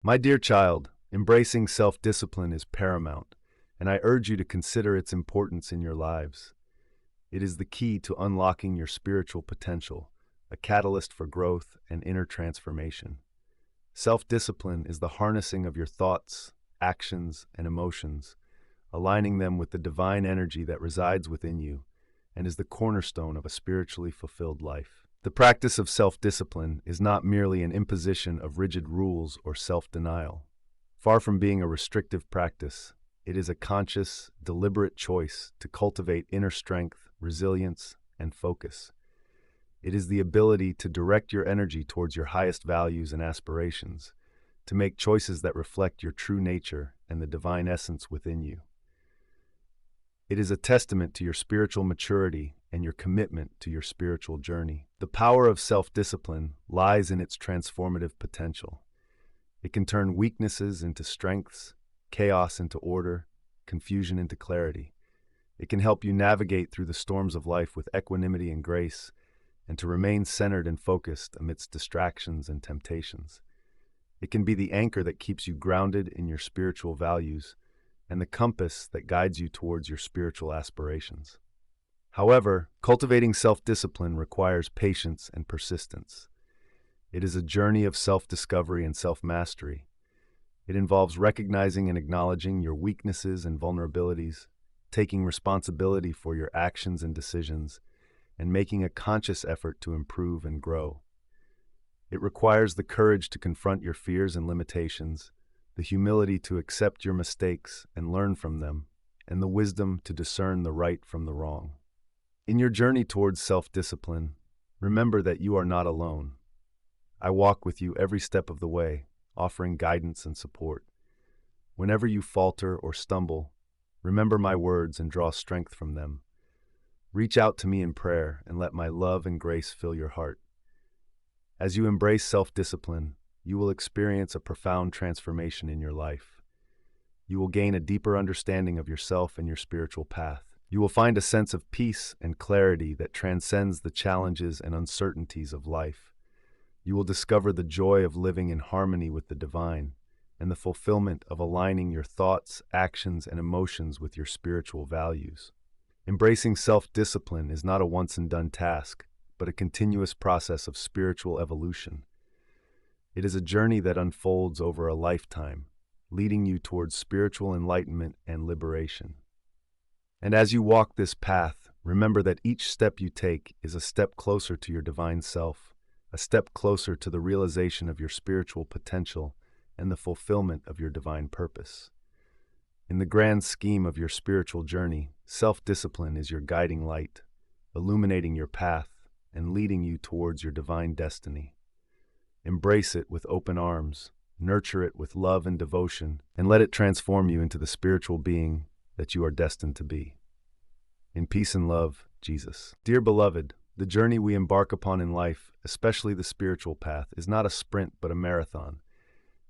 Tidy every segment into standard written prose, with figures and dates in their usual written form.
My dear child, embracing self-discipline is paramount, and I urge you to consider its importance in your lives. It is the key to unlocking your spiritual potential, a catalyst for growth and inner transformation. Self-discipline is the harnessing of your thoughts, actions, and emotions, aligning them with the divine energy that resides within you and is the cornerstone of a spiritually fulfilled life. The practice of self-discipline is not merely an imposition of rigid rules or self-denial. Far from being a restrictive practice, it is a conscious, deliberate choice to cultivate inner strength, resilience, and focus. It is the ability to direct your energy towards your highest values and aspirations, to make choices that reflect your true nature and the divine essence within you. It is a testament to your spiritual maturity and your commitment to your spiritual journey. The power of self-discipline lies in its transformative potential. It can turn weaknesses into strengths, chaos into order, confusion into clarity. It can help you navigate through the storms of life with equanimity and grace, and to remain centered and focused amidst distractions and temptations. It can be the anchor that keeps you grounded in your spiritual values and the compass that guides you towards your spiritual aspirations. However, cultivating self-discipline requires patience and persistence. It is a journey of self-discovery and self-mastery. It involves recognizing and acknowledging your weaknesses and vulnerabilities, taking responsibility for your actions and decisions, and making a conscious effort to improve and grow. It requires the courage to confront your fears and limitations, the humility to accept your mistakes and learn from them, and the wisdom to discern the right from the wrong. In your journey towards self-discipline, remember that you are not alone. I walk with you every step of the way, offering guidance and support. Whenever you falter or stumble, remember my words and draw strength from them. Reach out to me in prayer and let my love and grace fill your heart. As you embrace self-discipline, you will experience a profound transformation in your life. You will gain a deeper understanding of yourself and your spiritual path. You will find a sense of peace and clarity that transcends the challenges and uncertainties of life. You will discover the joy of living in harmony with the divine and the fulfillment of aligning your thoughts, actions, and emotions with your spiritual values. Embracing self-discipline is not a once-and-done task, but a continuous process of spiritual evolution. It is a journey that unfolds over a lifetime, leading you towards spiritual enlightenment and liberation. And as you walk this path, remember that each step you take is a step closer to your divine self, a step closer to the realization of your spiritual potential and the fulfillment of your divine purpose. In the grand scheme of your spiritual journey, self-discipline is your guiding light, illuminating your path and leading you towards your divine destiny. Embrace it with open arms, nurture it with love and devotion, and let it transform you into the spiritual being that you are destined to be. In peace and love, Jesus. Dear beloved, the journey we embark upon in life, especially the spiritual path, is not a sprint but a marathon.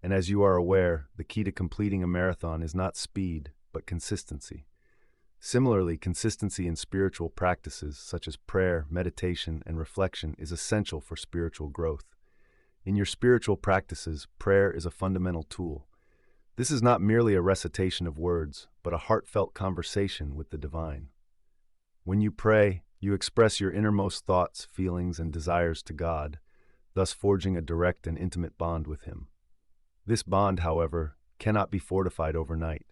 And as you are aware, the key to completing a marathon is not speed, but consistency. Similarly, consistency in spiritual practices such as prayer, meditation, and reflection is essential for spiritual growth. In your spiritual practices, prayer is a fundamental tool. This is not merely a recitation of words, but a heartfelt conversation with the divine. When you pray, you express your innermost thoughts, feelings, and desires to God, thus forging a direct and intimate bond with Him. This bond, however, cannot be fortified overnight.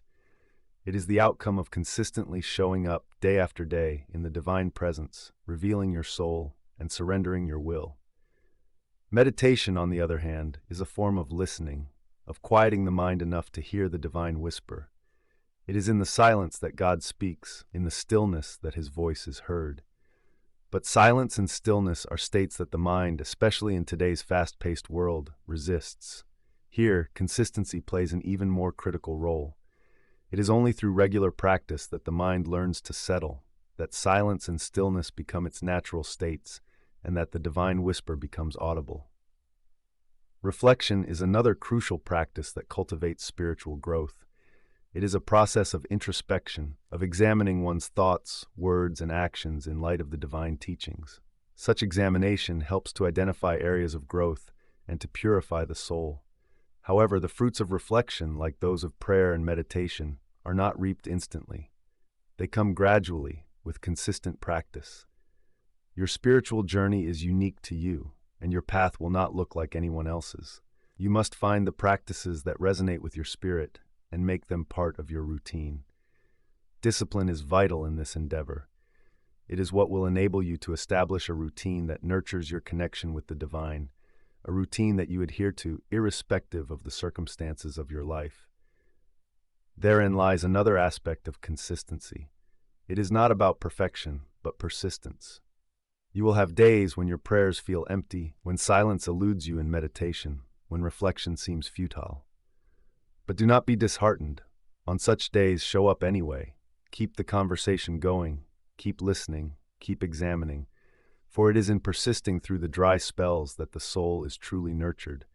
It is the outcome of consistently showing up day after day in the divine presence, revealing your soul, and surrendering your will. Meditation, on the other hand, is a form of listening, of quieting the mind enough to hear the divine whisper. It is in the silence that God speaks, in the stillness that His voice is heard. But silence and stillness are states that the mind, especially in today's fast-paced world, resists. Here, consistency plays an even more critical role. It is only through regular practice that the mind learns to settle, that silence and stillness become its natural states, and that the divine whisper becomes audible. Reflection is another crucial practice that cultivates spiritual growth. It is a process of introspection, of examining one's thoughts, words, and actions in light of the divine teachings. Such examination helps to identify areas of growth and to purify the soul. However, the fruits of reflection, like those of prayer and meditation, are not reaped instantly. They come gradually, with consistent practice. Your spiritual journey is unique to you, and your path will not look like anyone else's. You must find the practices that resonate with your spirit and make them part of your routine. Discipline is vital in this endeavor. It is what will enable you to establish a routine that nurtures your connection with the divine, a routine that you adhere to irrespective of the circumstances of your life. Therein lies another aspect of consistency. It is not about perfection, but persistence. You will have days when your prayers feel empty, when silence eludes you in meditation, when reflection seems futile. But do not be disheartened. On such days, show up anyway. Keep the conversation going. Keep listening. Keep examining. For it is in persisting through the dry spells that the soul is truly nurtured.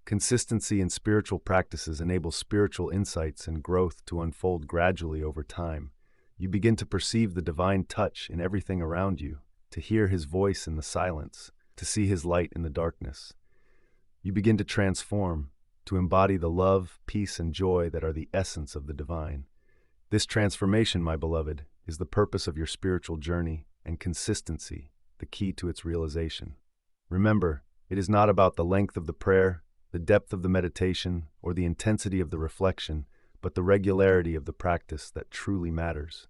Consistency in spiritual practices enables spiritual insights and growth to unfold gradually over time. You begin to perceive the divine touch in everything around you, to hear his voice in the silence, to see his light in the darkness. You begin to transform, to embody the love, peace, and joy that are the essence of the divine. This transformation, my beloved, is the purpose of your spiritual journey, and consistency, the key to its realization. Remember, it is not about the length of the prayer, the depth of the meditation, or the intensity of the reflection, but the regularity of the practice that truly matters.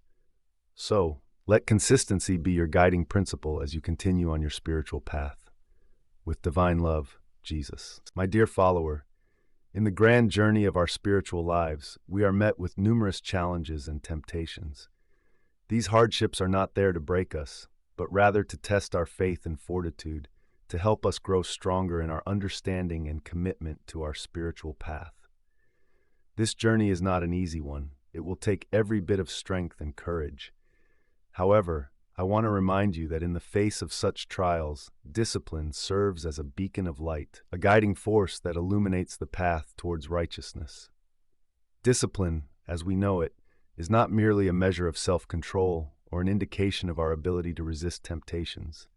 So, let consistency be your guiding principle as you continue on your spiritual path. With divine love, Jesus. My dear follower, in the grand journey of our spiritual lives, we are met with numerous challenges and temptations. These hardships are not there to break us, but rather to test our faith and fortitude, to help us grow stronger in our understanding and commitment to our spiritual path. This journey is not an easy one. It will take every bit of strength and courage. However, I want to remind you that in the face of such trials, discipline serves as a beacon of light, a guiding force that illuminates the path towards righteousness. Discipline, as we know it, is not merely a measure of self-control or an indication of our ability to resist temptations.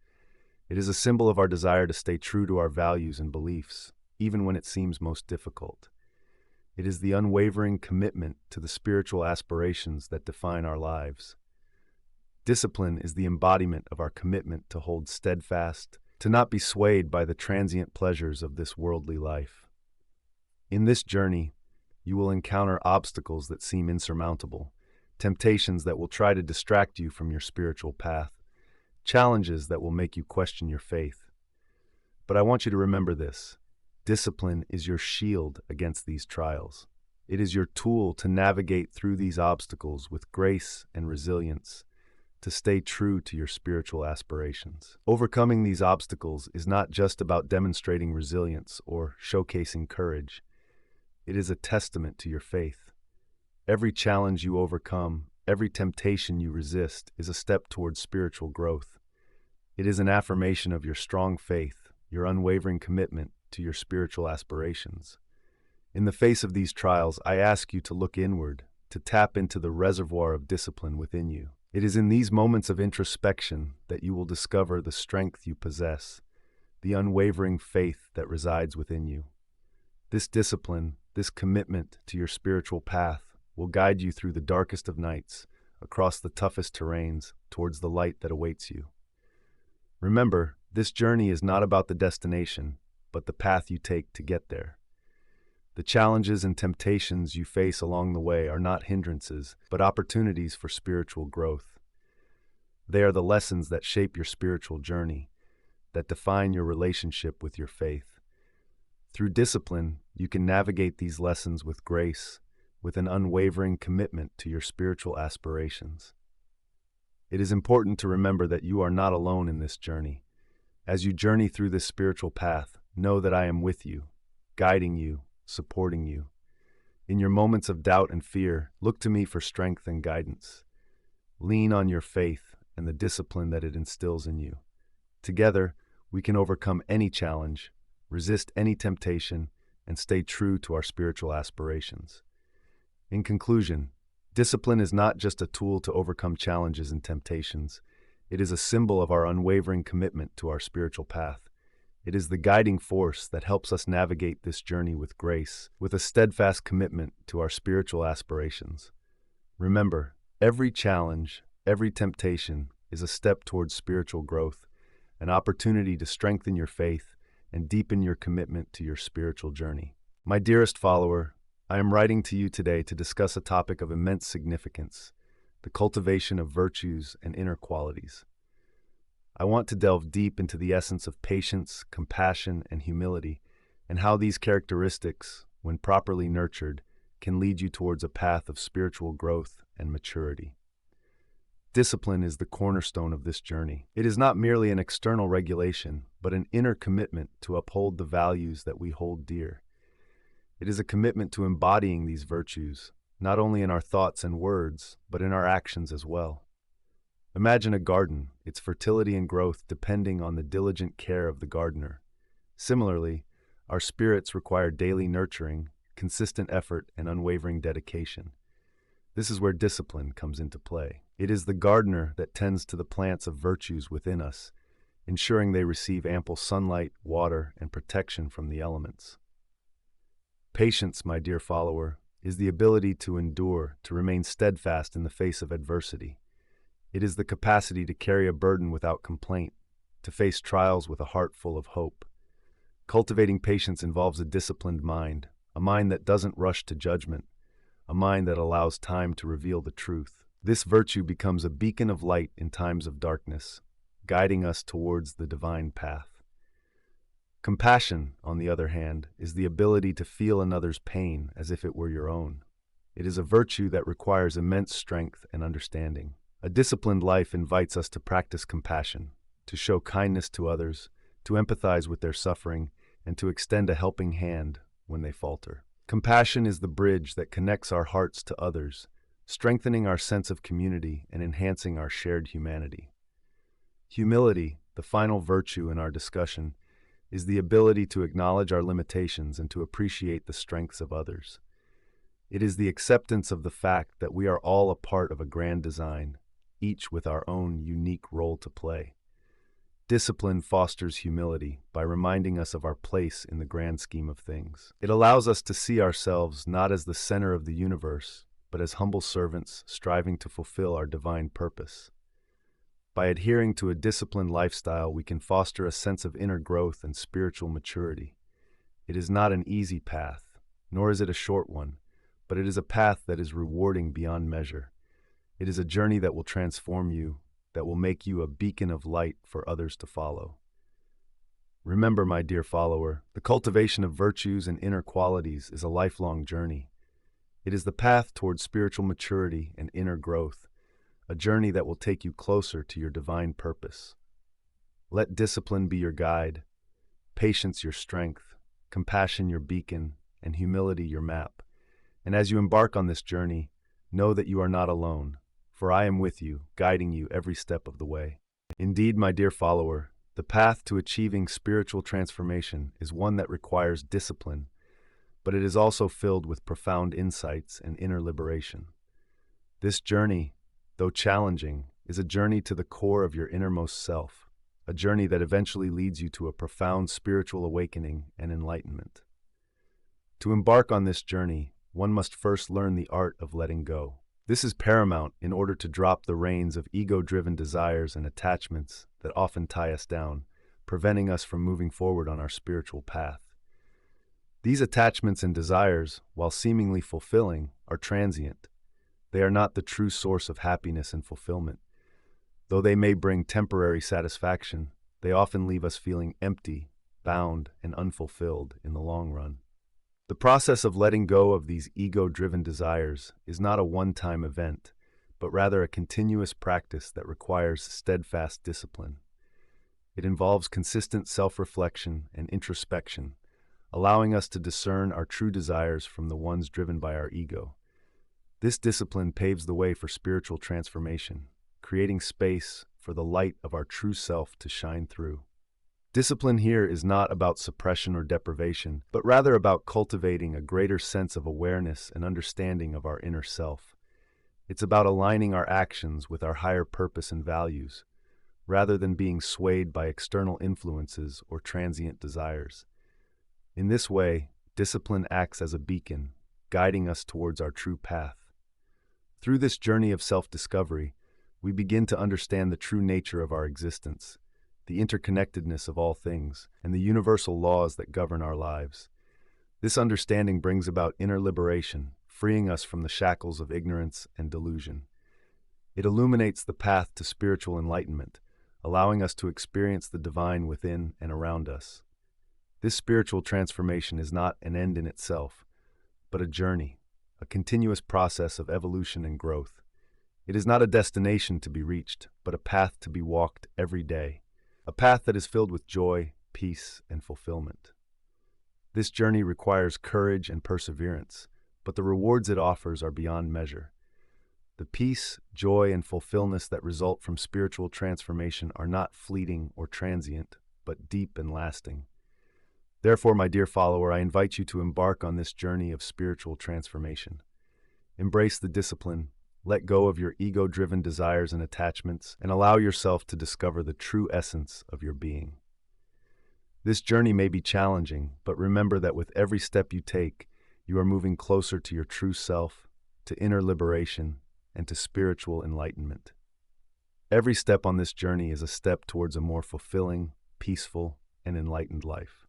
It is a symbol of our desire to stay true to our values and beliefs, even when it seems most difficult. It is the unwavering commitment to the spiritual aspirations that define our lives. Discipline is the embodiment of our commitment to hold steadfast, to not be swayed by the transient pleasures of this worldly life. In this journey, you will encounter obstacles that seem insurmountable, temptations that will try to distract you from your spiritual path, challenges that will make you question your faith. But I want you to remember this: discipline is your shield against these trials. It is your tool to navigate through these obstacles with grace and resilience, to stay true to your spiritual aspirations. Overcoming these obstacles is not just about demonstrating resilience or showcasing courage. It is a testament to your faith. Every challenge you overcome, every temptation you resist, is a step towards spiritual growth. It is an affirmation of your strong faith, your unwavering commitment to your spiritual aspirations. In the face of these trials, I ask you to look inward, to tap into the reservoir of discipline within you. It is in these moments of introspection that you will discover the strength you possess, the unwavering faith that resides within you. This discipline, this commitment to your spiritual path, will guide you through the darkest of nights, across the toughest terrains, towards the light that awaits you. Remember, this journey is not about the destination, but the path you take to get there. The challenges and temptations you face along the way are not hindrances, but opportunities for spiritual growth. They are the lessons that shape your spiritual journey, that define your relationship with your faith. Through discipline, you can navigate these lessons with grace, with an unwavering commitment to your spiritual aspirations. It is important to remember that you are not alone in this journey. As you journey through this spiritual path, know that I am with you, guiding you, supporting you. In your moments of doubt and fear, look to me for strength and guidance. Lean on your faith and the discipline that it instills in you. Together, we can overcome any challenge, resist any temptation, and stay true to our spiritual aspirations. In conclusion, discipline is not just a tool to overcome challenges and temptations. It is a symbol of our unwavering commitment to our spiritual path. It is the guiding force that helps us navigate this journey with grace, with a steadfast commitment to our spiritual aspirations. Remember, every challenge, every temptation is a step towards spiritual growth, an opportunity to strengthen your faith and deepen your commitment to your spiritual journey. My dearest follower, I am writing to you today to discuss a topic of immense significance: the cultivation of virtues and inner qualities. I want to delve deep into the essence of patience, compassion, and humility, and how these characteristics, when properly nurtured, can lead you towards a path of spiritual growth and maturity. Discipline is the cornerstone of this journey. It is not merely an external regulation, but an inner commitment to uphold the values that we hold dear. It is a commitment to embodying these virtues, not only in our thoughts and words, but in our actions as well. Imagine a garden, its fertility and growth depending on the diligent care of the gardener. Similarly, our spirits require daily nurturing, consistent effort, and unwavering dedication. This is where discipline comes into play. It is the gardener that tends to the plants of virtues within us, ensuring they receive ample sunlight, water, and protection from the elements. Patience, my dear follower, is the ability to endure, to remain steadfast in the face of adversity. It is the capacity to carry a burden without complaint, to face trials with a heart full of hope. Cultivating patience involves a disciplined mind, a mind that doesn't rush to judgment, a mind that allows time to reveal the truth. This virtue becomes a beacon of light in times of darkness, guiding us towards the divine path. Compassion, on the other hand, is the ability to feel another's pain as if it were your own. It is a virtue that requires immense strength and understanding. A disciplined life invites us to practice compassion, to show kindness to others, to empathize with their suffering, and to extend a helping hand when they falter. Compassion is the bridge that connects our hearts to others, strengthening our sense of community and enhancing our shared humanity. Humility, the final virtue in our discussion, is the ability to acknowledge our limitations and to appreciate the strengths of others. It is the acceptance of the fact that we are all a part of a grand design, each with our own unique role to play. Discipline fosters humility by reminding us of our place in the grand scheme of things. It allows us to see ourselves not as the center of the universe, but as humble servants striving to fulfill our divine purpose. By adhering to a disciplined lifestyle, we can foster a sense of inner growth and spiritual maturity. It is not an easy path, nor is it a short one, but it is a path that is rewarding beyond measure. It is a journey that will transform you, that will make you a beacon of light for others to follow. Remember, my dear follower, the cultivation of virtues and inner qualities is a lifelong journey. It is the path towards spiritual maturity and inner growth, a journey that will take you closer to your divine purpose. Let discipline be your guide, patience your strength, compassion your beacon, and humility your map. And as you embark on this journey, know that you are not alone, for I am with you, guiding you every step of the way. Indeed, my dear follower, the path to achieving spiritual transformation is one that requires discipline, but it is also filled with profound insights and inner liberation. This journey, though challenging, is a journey to the core of your innermost self, a journey that eventually leads you to a profound spiritual awakening and enlightenment. To embark on this journey, one must first learn the art of letting go. This is paramount in order to drop the reins of ego-driven desires and attachments that often tie us down, preventing us from moving forward on our spiritual path. These attachments and desires, while seemingly fulfilling, are transient. They are not the true source of happiness and fulfillment. Though they may bring temporary satisfaction, they often leave us feeling empty, bound, and unfulfilled in the long run. The process of letting go of these ego-driven desires is not a one-time event, but rather a continuous practice that requires steadfast discipline. It involves consistent self-reflection and introspection, allowing us to discern our true desires from the ones driven by our ego. This discipline paves the way for spiritual transformation, creating space for the light of our true self to shine through. Discipline here is not about suppression or deprivation, but rather about cultivating a greater sense of awareness and understanding of our inner self. It's about aligning our actions with our higher purpose and values, rather than being swayed by external influences or transient desires. In this way, discipline acts as a beacon, guiding us towards our true path. Through this journey of self-discovery, we begin to understand the true nature of our existence, the interconnectedness of all things, and the universal laws that govern our lives. This understanding brings about inner liberation, freeing us from the shackles of ignorance and delusion. It illuminates the path to spiritual enlightenment, allowing us to experience the divine within and around us. This spiritual transformation is not an end in itself, but a journey, a continuous process of evolution and growth. It is not a destination to be reached, but a path to be walked every day, a path that is filled with joy, peace, and fulfillment. This journey requires courage and perseverance, but the rewards it offers are beyond measure. The peace, joy, and fulfillment that result from spiritual transformation are not fleeting or transient, but deep and lasting. Therefore, my dear follower, I invite you to embark on this journey of spiritual transformation. Embrace the discipline, let go of your ego-driven desires and attachments, and allow yourself to discover the true essence of your being. This journey may be challenging, but remember that with every step you take, you are moving closer to your true self, to inner liberation, and to spiritual enlightenment. Every step on this journey is a step towards a more fulfilling, peaceful, and enlightened life.